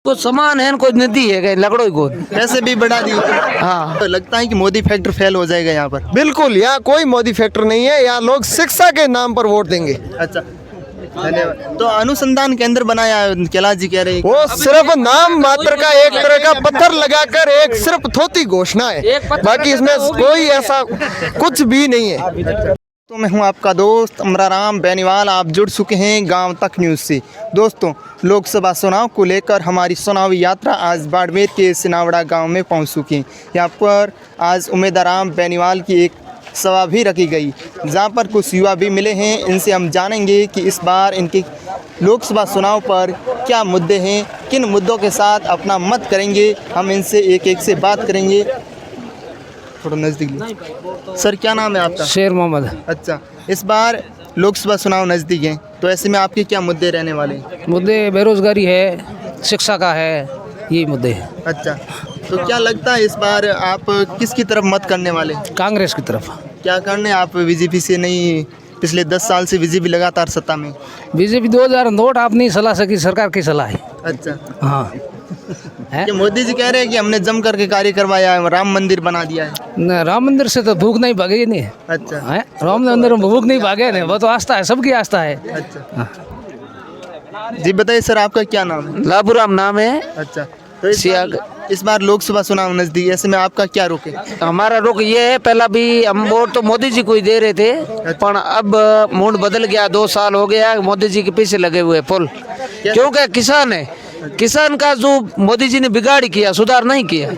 कुछ समान है कोई नदी है कहीं लकड़ो को पैसे भी बढ़ा दिए। हाँ तो लगता है कि मोदी फैक्टर फेल हो जाएगा यहाँ पर। बिल्कुल, यहाँ कोई मोदी फैक्टर नहीं है। यहाँ लोग शिक्षा के नाम पर वोट देंगे। अच्छा, धन्यवाद। तो अनुसंधान केंद्र बनाया कैलाश जी कह रहे हैं। वो सिर्फ नाम मात्र का एक तरह का पत्थर लगाकर एक सिर्फ थोती घोषणा है, बाकी इसमें कोई ऐसा कुछ भी नहीं है। तो मैं हूं आपका दोस्त अमराराम बेनीवाल। आप जुड़ चुके हैं गांव तक न्यूज़ से। दोस्तों, लोकसभा चुनाव को लेकर हमारी चुनावी यात्रा आज बाड़मेर के सिनावड़ा गांव में पहुंच चुकी है। यहाँ पर आज उम्मीदराम बेनीवाल की एक सभा भी रखी गई, जहां पर कुछ युवा भी मिले हैं। इनसे हम जानेंगे कि इस बार इनके लोकसभा चुनाव पर क्या मुद्दे हैं, किन मुद्दों के साथ अपना मत करेंगे। हम इनसे एक एक से बात करेंगे। थोड़ा नज़दीक। सर, क्या नाम है आपका? शेर मोहम्मद। अच्छा, इस बार लोकसभा चुनाव नज़दीक हैं, तो ऐसे में आपके क्या मुद्दे रहने वाले हैं? मुद्दे बेरोजगारी है, शिक्षा का है, यही मुद्दे हैं। अच्छा, तो क्या लगता है इस बार आप किसकी तरफ मत करने वाले हैं? कांग्रेस की तरफ। क्या करने आप बीजेपी से नहीं? पिछले 10 साल से बीजेपी लगातार सत्ता में। बीजेपी 2000 नोट आप नहीं सलाह सकी, सरकार की सलाह है। अच्छा, हाँ है? कि मोदी जी कह रहे हैं कि हमने जम करके कार्य करवाया है, राम मंदिर बना दिया है। न, राम मंदिर से तो भूख नहीं भागे नहीं अच्छा है। राम मंदिर में भूख नहीं भागे नहीं, वो तो आस्था है, सबकी आस्था है। अच्छा, जी बताइए सर, आपका क्या नाम है? लाबूराम नाम है। अच्छा, तो इस बार लोकसभा चुनाव नजदीक, ऐसे में आपका क्या रुख है? हमारा रुख ये है, पहला भी हम वोट तो मोदी जी को ही दे रहे थे, पर अब मूड बदल गया। 2 साल हो गया मोदी जी के पीछे लगे हुए फुल, क्योंकि किसान है। किसान का जो मोदी जी ने बिगाड़ किया, सुधार नहीं किया,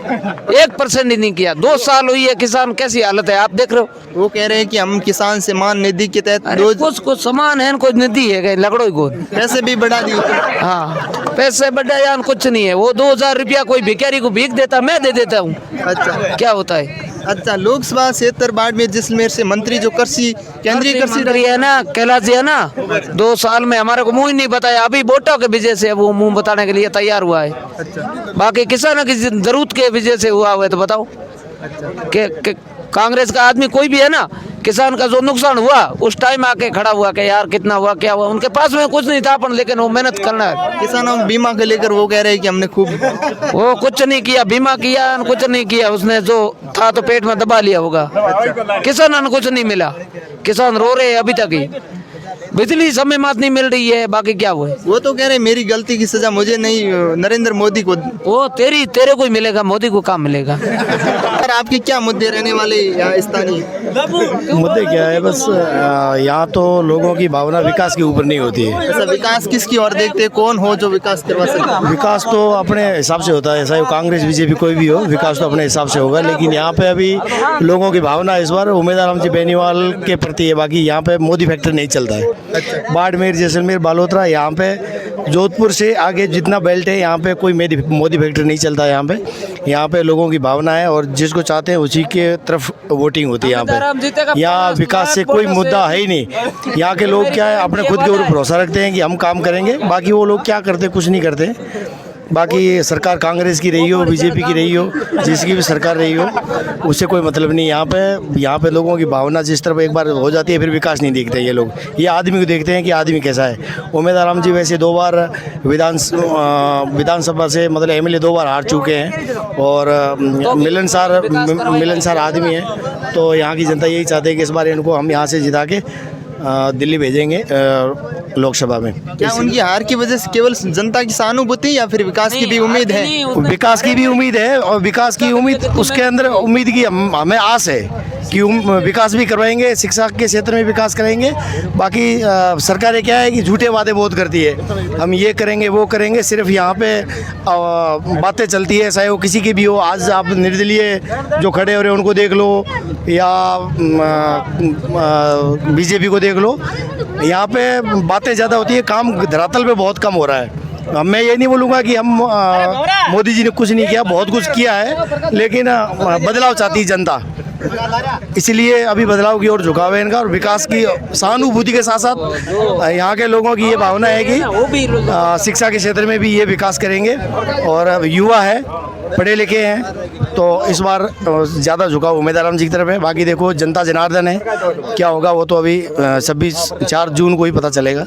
1% ही नहीं किया। 2 साल हुई है, किसान कैसी हालत है आप देख रहे हो। वो कह रहे हैं कि हम किसान सम्मान निधि के तहत रोज कुछ समान है कोई नदी है कहीं लकड़ो को पैसे भी बढ़ा दिए। हाँ, पैसे बढ़ाया कुछ नहीं है। वो 2000 रुपया कोई भिखारी को भीख देता, मैं दे देता हूँ। अच्छा, क्या होता है? अच्छा, लोकसभा क्षेत्र बाड़मेर जैसलमेर से मंत्री जो कृषि केंद्रीय कृषि मंत्री है ना, कैलाश जी है ना, 2 साल में हमारे को मुंह ही नहीं बताया। अभी वोटों के वजह से वो मुंह बताने के लिए तैयार हुआ है। अच्छा, बाकी किसानों की जरूरत के वजह से हुआ है तो बताओ। के कांग्रेस का आदमी कोई भी है ना, किसान का जो नुकसान हुआ उस टाइम आके खड़ा हुआ कि यार कितना हुआ, क्या हुआ। उनके पास में कुछ नहीं था अपन, लेकिन वो मेहनत करना है। किसानों बीमा को लेकर वो कह रहे हैं कि हमने खूब वो कुछ नहीं किया, बीमा किया कुछ नहीं किया, उसने जो था तो पेट में दबा लिया होगा। किसानों ने कुछ नहीं मिला, किसान रो रहे हैं अभी तक ही। बिजली समय मात नहीं मिल रही है, बाकी क्या हुआ? वो तो कह रहे हैं मेरी गलती की सजा मुझे नहीं, नरेंद्र मोदी को। वो तेरे को ही मिलेगा, मोदी को काम मिलेगा। सर, आपके क्या मुद्दे रहने वाले यहाँ स्थानीय? मुद्दे क्या है, बस यहाँ तो लोगों की भावना विकास के ऊपर नहीं होती है। ऐसा विकास किसकी ओर देखते हैं? कौन हो जो विकास करवा सकते? विकास तो अपने हिसाब से होता है, चाहे वो कांग्रेस बीजेपी कोई भी हो, विकास तो अपने हिसाब से होगा। लेकिन यहाँ पे अभी लोगों की भावना इस बार उम्मीदवार जी बेनीवाल के प्रति है। बाकी यहाँ पे मोदी फैक्टर नहीं चलता है। बाड़मेर, जैसलमेर, बालोतरा, यहाँ पे जोधपुर से आगे जितना बेल्ट है यहाँ पे कोई मोदी फैक्टर नहीं चलता है। यहाँ पे लोगों की भावना है और जिसको चाहते हैं उसी के तरफ वोटिंग होती है। यहाँ पे यहाँ विकास से कोई मुद्दा है ही नहीं। यहाँ के लोग क्या है, अपने खुद के ऊपर भरोसा रखते हैं कि हम काम करेंगे। बाकी वो लोग क्या करते, कुछ नहीं करते। बाकी सरकार कांग्रेस की रही हो, बीजेपी की रही हो, जिसकी भी सरकार रही हो, उससे कोई मतलब नहीं। यहाँ पे लोगों की भावना जिस तरफ एक बार हो जाती है, फिर विकास नहीं देखते ये लोग। ये आदमी को देखते हैं कि आदमी कैसा है। उम्मीदवार जी वैसे 2 बार विधानसभा से मतलब एमएलए 2 बार हार चुके हैं और मिलनसार आदमी है। तो यहाँ की जनता यही चाहते हैं कि इस बार इनको हम यहाँ से जिता के दिल्ली भेजेंगे लोकसभा में। क्या उनकी हार की वजह से केवल जनता की सहानुभूति या फिर विकास की भी उम्मीद है? विकास की भी उम्मीद है और विकास की उम्मीद उसके अंदर उम्मीद की हमें आस है कि विकास भी करवाएंगे, शिक्षा के क्षेत्र में विकास करेंगे। बाकी सरकारें क्या है कि झूठे वादे बहुत करती है, हम ये करेंगे वो करेंगे। सिर्फ यहाँ पे बातें चलती है, चाहे वो किसी की भी हो। आज आप निर्दलीय जो खड़े हो रहे हैं उनको देख लो या बीजेपी को देख लो, यहाँ पे बातें ज़्यादा होती है, काम धरातल पे बहुत कम हो रहा है। मैं ये नहीं बोलूँगा कि हम मोदी जी ने कुछ नहीं किया, बहुत कुछ किया है, लेकिन बदलाव चाहती है जनता। इसलिए अभी बदलाव की ओर झुकाव है इनका और विकास की सहानुभूति के साथ साथ यहाँ के लोगों की ये भावना है कि शिक्षा के क्षेत्र में भी ये विकास करेंगे। और युवा है, पढ़े लिखे हैं, तो इस बार ज़्यादा झुकाव उम्मीदवार राम जी की तरफ है। बाकी देखो जनता जनार्दन है, क्या होगा वो तो अभी 4 जून को ही पता चलेगा।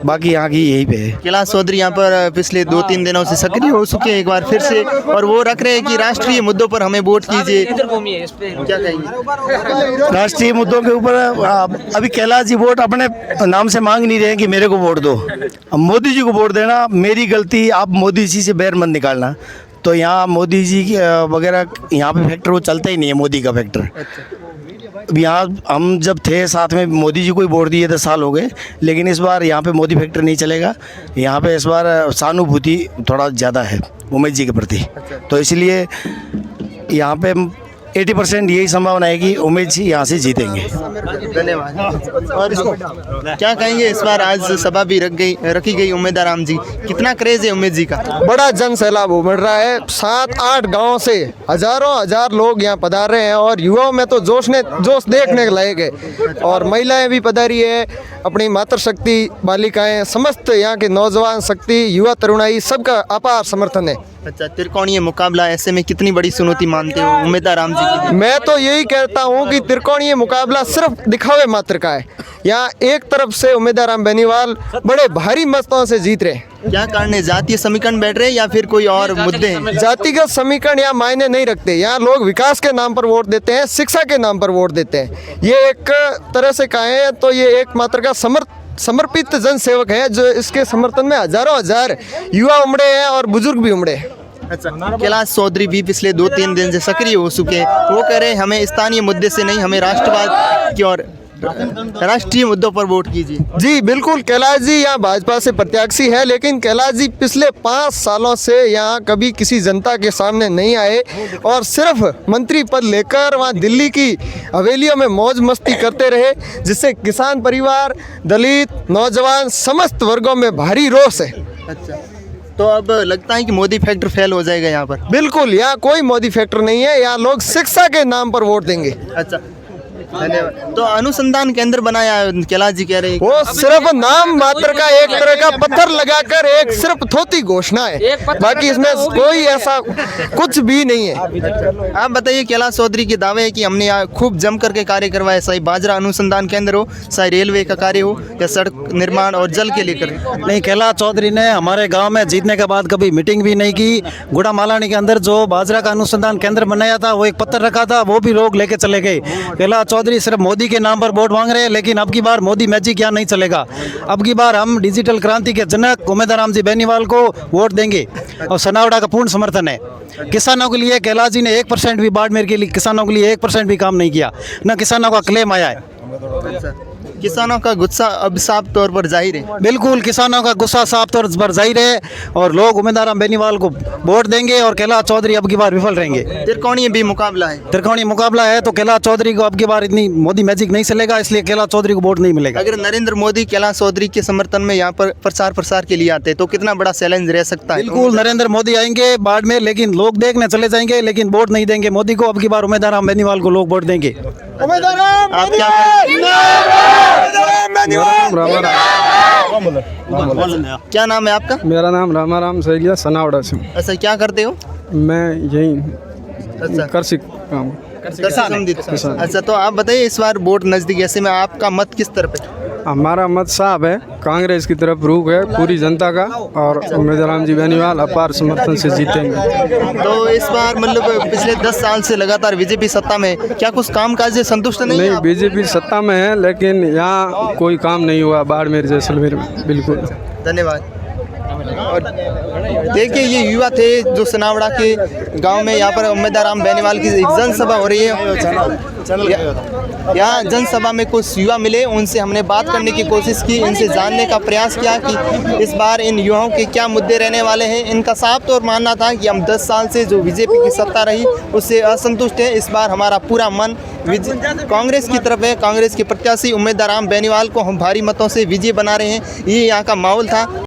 बाकी यहाँ की यही पे है। कैलाश चौधरी यहाँ पर पिछले 2-3 दिनों से सक्रिय हो चुके हैं एक बार फिर से, और वो रख रहे हैं कि राष्ट्रीय मुद्दों पर हमें वोट कीजिए। क्या कहेंगे? राष्ट्रीय मुद्दों के ऊपर अभी कैलाश जी वोट अपने नाम से मांग नहीं रहे हैं कि मेरे को वोट दो, अब मोदी जी को वोट देना। मेरी गलती, आप मोदी जी से बैर मत निकालना। तो यहाँ मोदी जी वगैरह यहाँ पे फैक्टर वो चलता ही नहीं है, मोदी का फैक्टर। अब यहाँ हम जब थे साथ में मोदी जी को ही वोट दिए 10 साल हो गए, लेकिन इस बार यहाँ पे मोदी फैक्टर नहीं चलेगा। यहाँ पे इस बार सहानुभूति थोड़ा ज़्यादा है उमेश जी के प्रति, तो इसलिए यहाँ पे 80% यही संभावना है कि उमेश जी यहाँ से जीतेंगे। धन्यवाद। और इसको क्या कहेंगे, इस बार आज सभा भी रखी गई उम्मीदवार राम जी, कितना क्रेज है उमेश जी का? बड़ा जन सैलाब उमड़ रहा है। 7-8 गांव से हजार लोग यहाँ पधार रहे हैं, और युवाओं में तो जोश देखने के लायक है। और महिलाएं भी पधारी है, अपनी मातृशक्ति बालिकाएं, समस्त यहाँ की नौजवान शक्ति, युवा तरुणाई, सबका अपार समर्थन है। अच्छा, त्रिकोणीय मुकाबला, ऐसे में कितनी बड़ी चुनौती मानते हो उम्मीदवार राम जी की? मैं तो यही कहता हूँ कि त्रिकोणीय मुकाबला सिर्फ दिखावे मात्र का है। यहाँ एक तरफ से उम्मीदवार राम बेनीवाल बड़े भारी मतों से जीत रहे हैं। क्या कारण है, जातीय समीकरण बैठ रहे हैं या फिर कोई और मुद्दे हैं? जातिगत समीकरण यहाँ मायने नहीं रखते। यहाँ लोग विकास के नाम पर वोट देते हैं, शिक्षा के नाम पर वोट देते हैं। ये एक तरह से कहें तो ये एकमात्र का समर्पित जन सेवक है, जो इसके समर्थन में हजार युवा उमड़े हैं और बुजुर्ग भी उमड़े हैं। अच्छा, कैलाश चौधरी भी पिछले 2-3 दिन से सक्रिय हो चुके हैं। वो कह रहे हैं हमें स्थानीय मुद्दे से नहीं, हमें राष्ट्रवाद की और राष्ट्रीय मुद्दों पर वोट कीजिए। जी बिल्कुल, कैलाश जी यहाँ भाजपा से प्रत्याशी है, लेकिन कैलाश जी पिछले 5 सालों से यहाँ कभी किसी जनता के सामने नहीं आए, और सिर्फ मंत्री पद लेकर वहाँ दिल्ली की हवेलियों में मौज मस्ती करते रहे, जिससे किसान परिवार, दलित, नौजवान समस्त वर्गों में भारी रोष है। अच्छा, तो अब लगता है कि मोदी फैक्टर फेल हो जाएगा यहाँ पर? बिल्कुल, यहाँ कोई मोदी फैक्टर नहीं है। यहाँ लोग शिक्षा के नाम पर वोट देंगे। अच्छा, धन्यवाद। तो अनुसंधान केंद्र बनाया कैलाश जी कह रहे हैं, वो सिर्फ नाम मात्र का एक तरह का पत्थर लगाकर एक सिर्फ थोती घोषणा है, बाकी इसमें कोई ऐसा कुछ भी नहीं है। आप बताइए, कैलाश चौधरी के दावे है कि हमने यहाँ खूब जम करके कार्य करवाए, चाहे बाजरा अनुसंधान केंद्र हो, चाहे रेलवे का कार्य हो, या सड़क निर्माण और जल के लेकर। नहीं, कैलाश चौधरी ने हमारे गांव में जीतने के बाद कभी मीटिंग भी नहीं की। गुड़ा मालानी के अंदर जो बाजरा का अनुसंधान केंद्र बनाया था, वो एक पत्थर रखा था, वो भी लोग लेके चले गए। कैलाश चौधरी सिर्फ मोदी के नाम पर वोट मांग रहे हैं, लेकिन अब की बार मोदी मैजिक यहाँ नहीं चलेगा। अब की बार हम डिजिटल क्रांति के जनक उम्मीदवार राम जी बेनीवाल को वोट देंगे, और सनावड़ा का पूर्ण समर्थन है। किसानों के लिए कैलाश जी ने 1% भी बाड़मेर के लिए किसानों के लिए 1% भी काम नहीं किया, न किसानों का क्लेम आया है। किसानों का गुस्सा अब साफ तौर पर जाहिर है। बिल्कुल, किसानों का गुस्सा साफ तौर पर जाहिर है, और लोग उम्मीदवार राम बेनीवाल को वोट देंगे, और कैलाश चौधरी अब की बार विफल रहेंगे। त्रिकोणीय भी मुकाबला है। त्रिकोणीय मुकाबला है, तो कैलाश चौधरी को अब की बार इतनी मोदी मैजिक नहीं चलेगा, इसलिए कैलाश चौधरी को वोट नहीं मिलेगा। अगर नरेंद्र मोदी कैलाश चौधरी के समर्थन में यहाँ पर प्रसार के लिए आते तो कितना बड़ा चैलेंज रह सकता है? बिल्कुल, नरेंद्र मोदी आएंगे बाड़मेर, लेकिन लोग देखने चले जाएंगे, लेकिन वोट नहीं देंगे मोदी को। अब की बार उम्मीदवार राम बेनीवाल को लोग वोट देंगे। आप क्या क्या नाम है आपका? मेरा नाम रामाराम सैलिया सनावड़ा से। अच्छा, क्या करते हो? मैं यही अच्छा, कृषि काम किसान। अच्छा, तो आप बताइए, इस बार वोट नजदीक, ऐसे में आपका मत किस तरफ है? हमारा मत साफ है, कांग्रेस की तरफ रुख है पूरी जनता का, और उम्मीदवार राम जी बेनीवाल अपार समर्थन से जीतेंगे। तो इस बार मतलब पिछले 10 साल से लगातार बीजेपी सत्ता में, क्या कुछ काम काज से संतुष्ट नहीं? बीजेपी सत्ता में है, लेकिन यहाँ कोई काम नहीं हुआ बाड़मेर जैसलमेर में। बिल्कुल, धन्यवाद। और देखिए, ये युवा थे जो सनावड़ा के गांव में यहाँ पर उम्मीदवार राम बेनीवाल की एक जनसभा हो रही है। यहाँ जनसभा में कुछ युवा मिले, उनसे हमने बात करने की कोशिश की, इनसे जानने का प्रयास किया कि इस बार इन युवाओं के क्या मुद्दे रहने वाले हैं। इनका साफ तौर मानना था कि हम 10 साल से जो बीजेपी की सत्ता रही उससे असंतुष्ट है। इस बार हमारा पूरा मन कांग्रेस की तरफ है। कांग्रेस के प्रत्याशी उम्मीदवार राम बेनीवाल को हम भारी मतों से विजयी बना रहे हैं। ये यहाँ का माहौल था।